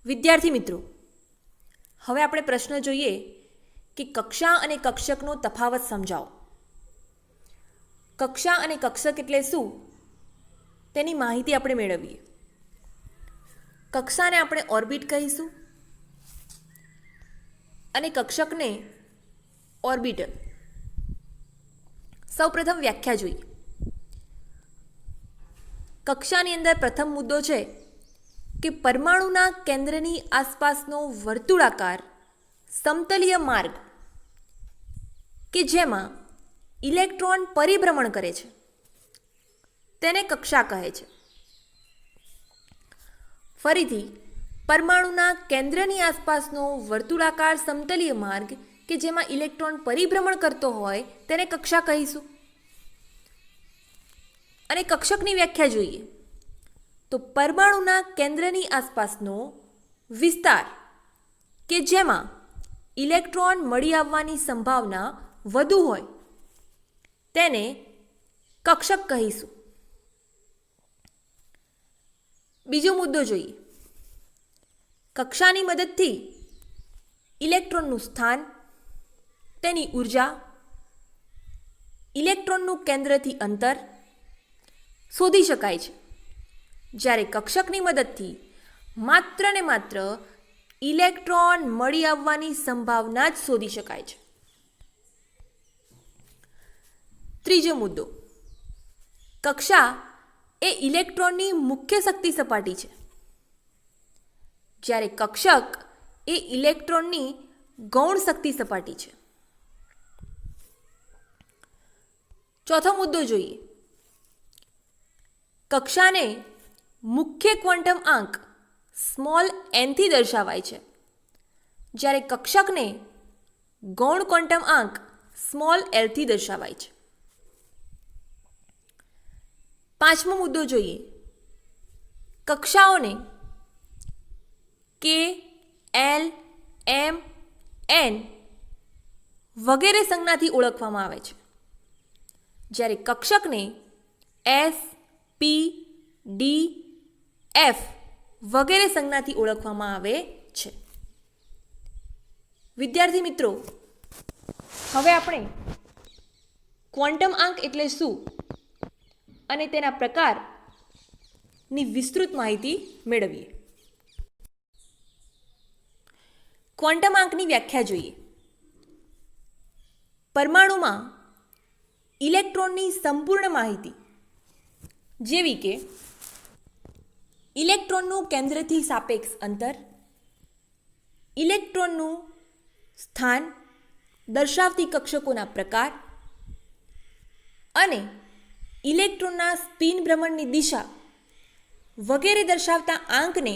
વિદ્યાર્થી મિત્રો, હવે આપણે પ્રશ્ન જોઈએ કે કક્ષા અને કક્ષકનો તફાવત સમજાવો. કક્ષા અને કક્ષક એટલે શું તેની માહિતી આપણે મેળવીએ. કક્ષાને આપણે ઓર્બિટ કહીશું અને કક્ષકને ઓર્બિટલ. સૌપ્રથમ વ્યાખ્યા જોઈએ. કક્ષાની અંદર પ્રથમ મુદ્દો છે કે પરમાણુના કેન્દ્રની આસપાસનો વર્તુળાકાર સમતલીય માર્ગ કે જેમાં ઇલેક્ટ્રોન પરિભ્રમણ કરે છે તેને કક્ષા કહે છે. ફરીથી, પરમાણુના કેન્દ્રની આસપાસનો વર્તુળાકાર સમતલીય માર્ગ કે જેમાં ઇલેક્ટ્રોન પરિભ્રમણ કરતો હોય તેને કક્ષા કહીશું. અને કક્ષકની વ્યાખ્યા જોઈએ તો પરમાણુના કેન્દ્રની આસપાસનો વિસ્તાર કે જેમાં ઇલેક્ટ્રોન મળી આવવાની સંભાવના વધુ હોય તેને કક્ષક કહીશું. બીજો મુદ્દો જોઈએ. કક્ષાની મદદથી ઇલેક્ટ્રોનનું સ્થાન, તેની ઉર્જા, ઇલેક્ટ્રોનનું કેન્દ્રથી અંતર શોધી શકાય છે, જ્યારે કક્ષકની મદદથી માત્ર ને માત્ર ઇલેક્ટ્રોન મળી આવવાની સંભાવના જ શોધી શકાય છે. ત્રીજો મુદ્દો. કક્ષા એ ઇલેક્ટ્રોનની મુખ્ય શક્તિ સપાટી છે, જ્યારે કક્ષક એ ઇલેક્ટ્રોનની ગૌણ શક્તિ સપાટી છે. ચોથો મુદ્દો જોઈએ. કક્ષાને મુખ્ય ક્વોન્ટમ આંક સ્મોલ nથી દર્શાવાય છે, જ્યારે કક્ષકને ગૌણ ક્વોન્ટમ આંક સ્મોલ lથી દર્શાવાય છે. પાંચમો મુદ્દો જોઈએ. કક્ષાઓને કે, એલ, એમ, એન વગેરે સંજ્ઞાથી ઓળખવામાં આવે છે, જ્યારે કક્ષકને એસ, પી, ડી, એફ વગેરે સંજ્ઞાથી ઓળખવામાં આવે છે. વિદ્યાર્થી મિત્રો, હવે આપણે ક્વોન્ટમ આંક એટલે શું અને તેના પ્રકારની વિસ્તૃત માહિતી મેળવીએ. ક્વોન્ટમ આંકની વ્યાખ્યા જોઈએ. પરમાણુમાં ઇલેક્ટ્રોનની સંપૂર્ણ માહિતી જેવી કે ઇલેક્ટ્રોનનું કેન્દ્રથી સાપેક્ષ અંતર, ઇલેક્ટ્રોનનું સ્થાન દર્શાવતી કક્ષકોના પ્રકાર અને ઇલેક્ટ્રોનના સ્પિન ભ્રમણની દિશા વગેરે દર્શાવતા આંકને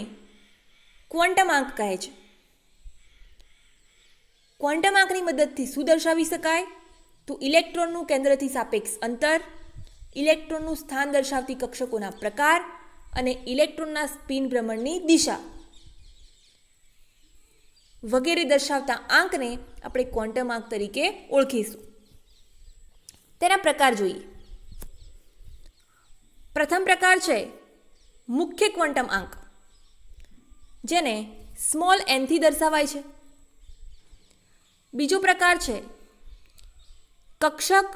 ક્વોન્ટમ આંક કહે છે. ક્વોન્ટમ આંકની મદદથી શું દર્શાવી શકાય તો ઇલેક્ટ્રોનનું કેન્દ્રથી સાપેક્ષ અંતર, ઇલેક્ટ્રોનનું સ્થાન દર્શાવતી કક્ષકોના પ્રકાર અને ઇલેક્ટ્રોનના સ્પિન ભ્રમણની દિશા વગેરે દર્શાવતા આંકને આપણે ક્વોન્ટમ આંક તરીકે ઓળખીશું. તેના પ્રકાર જોઈએ. પ્રથમ પ્રકાર છે મુખ્ય ક્વોન્ટમ આંક, જેને સ્મોલ nથી દર્શાવાય છે. બીજો પ્રકાર છે કક્ષક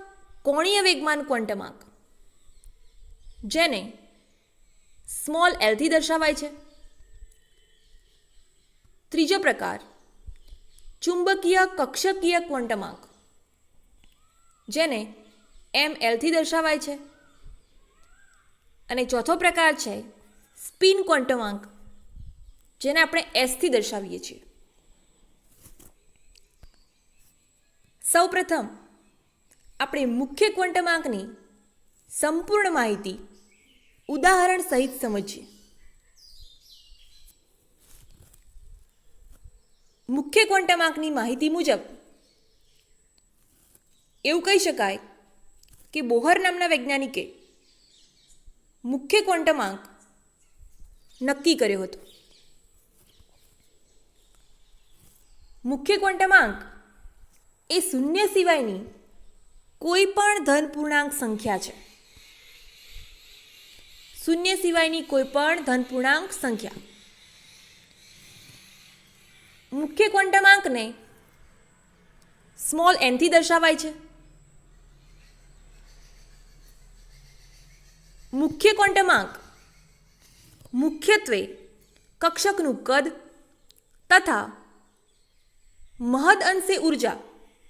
કોણીય વેગમાન ક્વોન્ટમ આંક, જેને સ્મોલ lથી દર્શાવાય છે. ત્રીજો પ્રકાર ચુંબકીય કક્ષકીય ક્વોન્ટમ આંક, જેને mlથી દર્શાવાય છે. અને ચોથો પ્રકાર છે સ્પિન ક્વોન્ટમ આંક, જેને આપણે એસથી દર્શાવીએ છીએ. સૌપ્રથમ આપણે મુખ્ય ક્વોન્ટમ આંકની સંપૂર્ણ માહિતી ઉદાહરણ સહિત સમજીએ. મુખ્ય ક્વોન્ટમ આંકની માહિતી મુજબ એવું કહી શકાય કે બોહર નામના વૈજ્ઞાનિકે મુખ્ય ક્વોન્ટમ આંક નક્કી કર્યો હતો. મુખ્ય ક્વોન્ટમ આંક એ શૂન્ય સિવાયની કોઈ પણ ધન પૂર્ણાંક સંખ્યા છે. શૂન્ય સિવાયની કોઈ પણ ધન પૂર્ણાંક સંખ્યા. મુખ્ય ક્વોન્ટમ આંકને સ્મોલ n થી દર્શાવાય છે. મુખ્ય ક્વોન્ટમ આંક મુખ્યત્વે કક્ષકનું કદ તથા મહદ અંશે ઉર્જા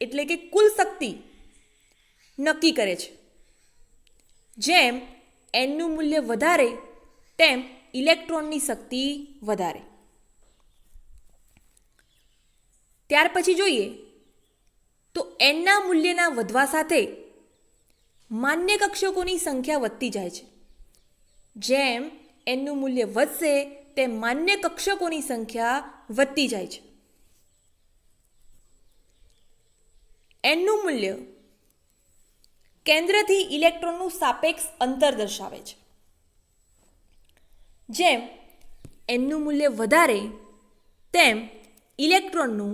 એટલે કે કુલ શક્તિ નક્કી કરે છે. જેમ એનનું મૂલ્ય વધારે તેમ ઇલેક્ટ્રોનની શક્તિ વધારે. ત્યાર પછી જોઈએ તો એનના મૂલ્યના વધવા સાથે માન્ય કક્ષકોની સંખ્યા વધતી જાય છે. જેમ એનનું મૂલ્ય વધશે તેમ માન્ય કક્ષકોની સંખ્યા વધતી જાય છે. એનનું મૂલ્ય કેન્દ્રથી ઇલેક્ટ્રોનનું સાપેક્ષ અંતર દર્શાવે છે. જેમ એનનું મૂલ્ય વધારે તેમ ઇલેક્ટ્રોનનું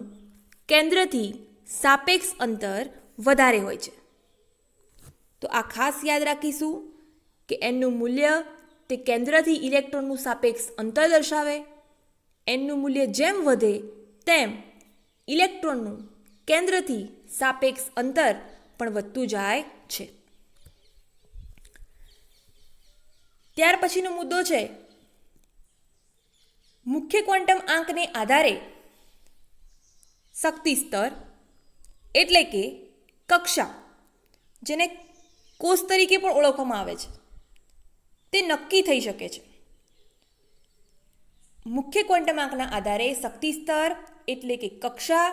કેન્દ્રથી સાપેક્ષ અંતર વધારે હોય છે. તો આ ખાસ યાદ રાખીશું કે એનનું મૂલ્ય તે કેન્દ્રથી ઇલેક્ટ્રોનનું સાપેક્ષ અંતર દર્શાવે. એનનું મૂલ્ય જેમ વધે તેમ ઇલેક્ટ્રોનનું કેન્દ્રથી સાપેક્ષ અંતર પણ વધતું જાય છે. ત્યાર પછીનો મુદ્દો છે મુખ્ય ક્વોન્ટમ આંકને આધારે શક્તિ સ્તર એટલે કે કક્ષા, જેને કોષ તરીકે પણ ઓળખવામાં આવે છે, તે નક્કી થઈ શકે છે. મુખ્ય ક્વોન્ટમ આંકના આધારે શક્તિ સ્તર એટલે કે કક્ષા,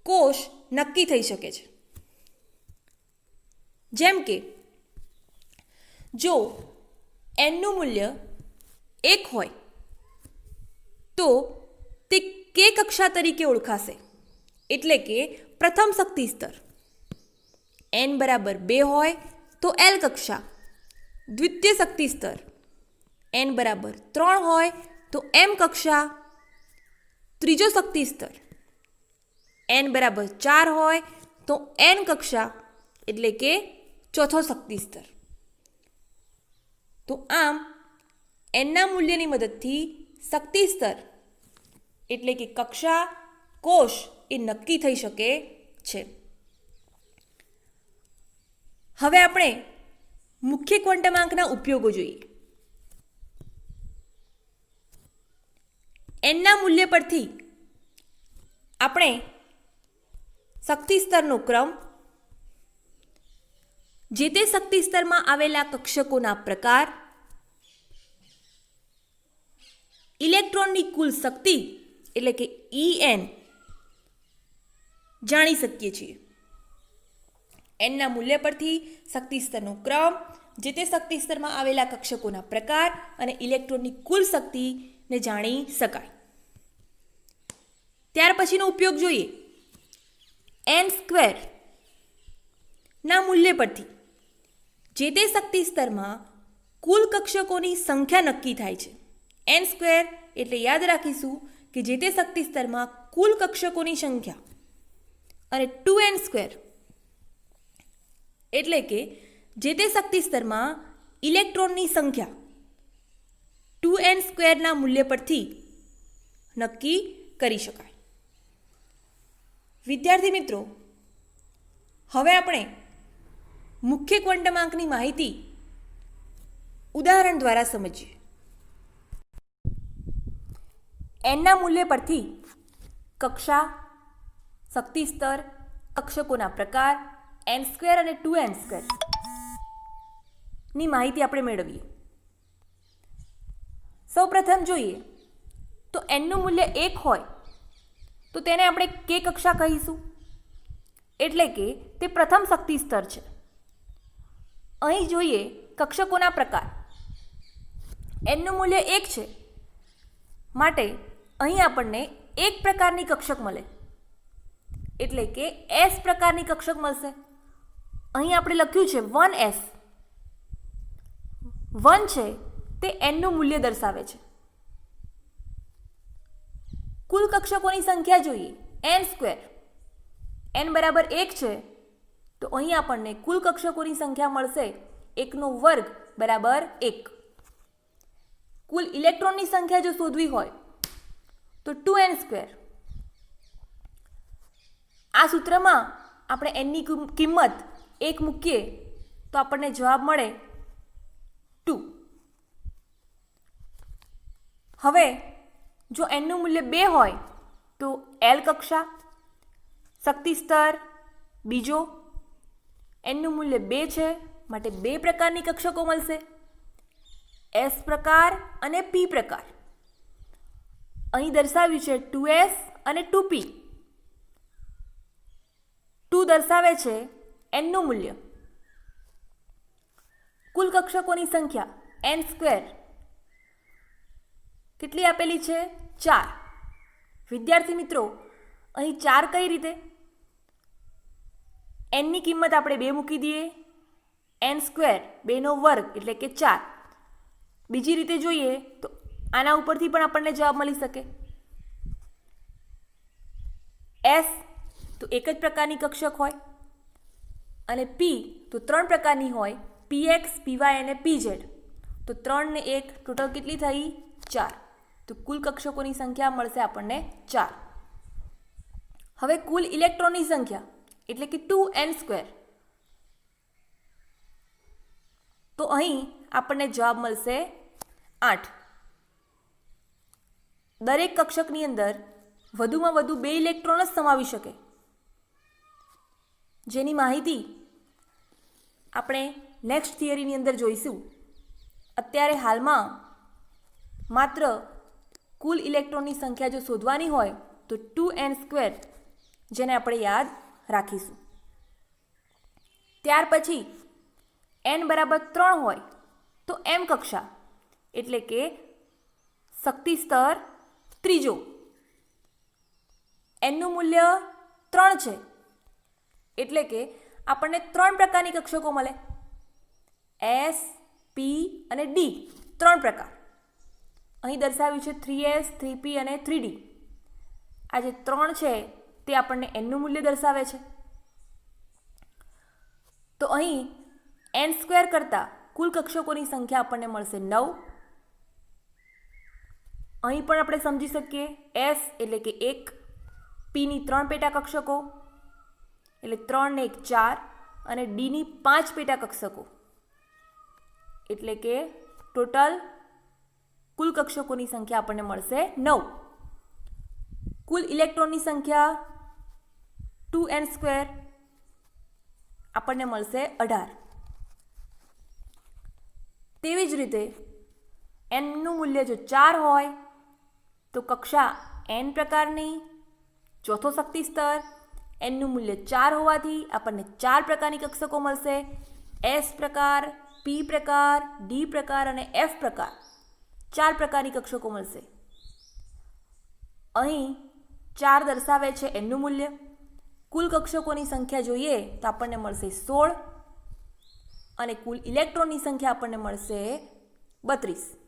કોષ નક્કી થઈ શકે છે. જેમ કે જો એનનું મૂલ્ય 1 હોય તો તે કે કક્ષા તરીકે ઓળખાશે એટલે કે પ્રથમ શક્તિ સ્તર. n બરાબર 2 હોય તો L કક્ષા દ્વિતીય શક્તિ સ્તર. n બરાબર 3 હોય તો M કક્ષા ત્રીજો શક્તિ સ્તર. n બરાબર 4 હોય તો N કક્ષા એટલે કે ચોથો શક્તિ સ્તર. તો આમ એનના મૂલ્યની મદદથી શક્તિ સ્તર એટલે કે કક્ષા, કોષ એ નક્કી થઈ શકે છે. હવે આપણે મુખ્ય ક્વોન્ટમ આંકના ઉપયોગો જોઈએ. એનના મૂલ્ય પરથી આપણે શક્તિ સ્તરનો ક્રમ, જે તે શક્તિ સ્તરમાં આવેલા કક્ષકોના પ્રકાર, ઇલેક્ટ્રોનની કુલ શક્તિ એટલે કે En જાણી શકીએ છીએ. એનના મૂલ્ય પરથી શક્તિ સ્તરનો ક્રમ, જે તે શક્તિ સ્તરમાં આવેલા કક્ષકોના પ્રકાર અને ઇલેક્ટ્રોનની કુલ શક્તિને જાણી શકાય. ત્યાર પછીનો ઉપયોગ જોઈએ. n² ના મૂલ્ય પરથી જે તે શક્તિ સ્તરમાં કુલ કક્ષકોની સંખ્યા નક્કી થાય છે. n² એટલે યાદ રાખીશું કે જે તે શક્તિ સ્તરમાં કુલ કક્ષકોની સંખ્યા, અને 2n² એટલે કે જે તે શક્તિ સ્તરમાં ઇલેક્ટ્રોનની સંખ્યા 2n² ના મૂલ્ય પરથી નક્કી કરી શકાય. વિદ્યાર્થી મિત્રો, હવે આપણે મુખ્ય ક્વોન્ટમ આંકની માહિતી ઉદાહરણ દ્વારા સમજીએ. એનના મૂલ્ય પરથી કક્ષા, શક્તિ સ્તર, કક્ષકોના પ્રકાર, n² અને 2n² ની માહિતી આપણે મેળવીએ. સૌપ્રથમ જોઈએ તો એનનું મૂલ્ય 1 હોય તો તેને આપણે કે કક્ષા કહીશું એટલે કે તે પ્રથમ શક્તિ સ્તર છે. અહીં જોઈએ કક્ષકોના પ્રકાર. એનનું મૂલ્ય 1 છે માટે અહીં આપણને એક પ્રકારની કક્ષક મળે એટલે કે S પ્રકારની કક્ષક મળશે. અહીં આપણે લખ્યું છે 1s. 1 છે તે એનનું મૂલ્ય દર્શાવે છે. કુલ કક્ષકોની સંખ્યા જોઈએ n². n બરાબર 1 છે તો અહીં આપણને કુલ કક્ષકોની સંખ્યા મળશે 1² બરાબર 1. કુલ ઇલેક્ટ્રોનની સંખ્યા જો શોધવી હોય તો 2n². આ સૂત્રમાં આપણે એનની કિંમત 1 મૂકીએ તો આપણને જવાબ મળે 2. હવે જો એનનું મૂલ્ય 2 હોય તો એલ કક્ષા, શક્તિ સ્તર બીજો, એનનું મૂલ્ય 2 છે માટે 2 પ્રકારની કક્ષકો મળશે, એસ પ્રકાર અને પી પ્રકાર. અહીં દર્શાવ્યું છે 2s અને 2p. 2 દર્શાવે છે એનનું મૂલ્ય. કુલ કક્ષકોની સંખ્યા n² કેટલી આપેલી છે? 4. વિદ્યાર્થી મિત્રો, અહીં 4 કઈ રીતે? એનની કિંમત આપણે 2 મૂકી દઈએ, n² 2નો વર્ગ એટલે કે 4. બીજી રીતે જોઈએ તો આના ઉપરથી પણ આપણને જવાબ મળી શકે. એસ તો એક જ પ્રકારની કક્ષક હોય અને પી તો 3 પ્રકારની હોય, px, py અને pz. તો 3 ને 1 ટોટલ કેટલી થઈ? 4. તો કુલ કક્ષકોની સંખ્યા મળશે આપણને 4. હવે કુલ ઇલેક્ટ્રોનની સંખ્યા એટલે કે 2n². તો અહીં આપણને જવાબ મળશે 8. દરેક કક્ષકની અંદર વધુમાં વધુ 2 ઇલેક્ટ્રોન જ સમાવી શકે, જેની માહિતી આપણે નેક્સ્ટ થિયરીની અંદર જોઈશું. અત્યારે હાલમાં માત્ર કુલ ઇલેક્ટ્રોનની સંખ્યા જો શોધવાની હોય તો 2n², જેને આપણે યાદ રાખીશું. ત્યાર પછી n બરાબર 3 હોય તો m કક્ષા એટલે કે શક્તિ સ્તર ત્રીજો. એનનું મૂલ્ય 3 છે એટલે કે આપણને 3 પ્રકારની કક્ષકો મળે, એસ, પી અને ડી. 3 પ્રકાર અહીં દર્શાવ્યું છે 3s, 3p અને 3d. આ જે 3 છે તે આપણને એનનું મૂલ્ય દર્શાવે છે. તો અહીં n² કરતાં કુલ કક્ષકોની સંખ્યા આપણને મળશે 9. અહીં પણ આપણે સમજી શકીએ એસ એટલે કે 1, પીની 3 પેટા કક્ષકો એટલે 3 ને 1 4 અને ડીની 5 પેટા કક્ષકો એટલે કે ટોટલ કુલ કક્ષકોની સંખ્યા આપણને મળશે 9. કુલ ઇલેક્ટ્રોનની સંખ્યા 2n² આપણને મળશે 18. તેવી જ રીતે એનનું મૂલ્ય જો 4 હોય તો કક્ષા n પ્રકારની, ચોથો શક્તિ સ્તર. એનનું મૂલ્ય 4 હોવાથી આપણને 4 પ્રકારની કક્ષકો મળશે, એસ પ્રકાર, પી પ્રકાર, ડી પ્રકાર અને એફ પ્રકાર. 4 પ્રકારની કક્ષકો મળશે. અહીં 4 દર્શાવે છે એનનું મૂલ્ય. કુલ કક્ષકોની સંખ્યા જોઈએ તો આપણને મળશે 16 અને કુલ ઇલેક્ટ્રોનની સંખ્યા આપણને મળશે 32.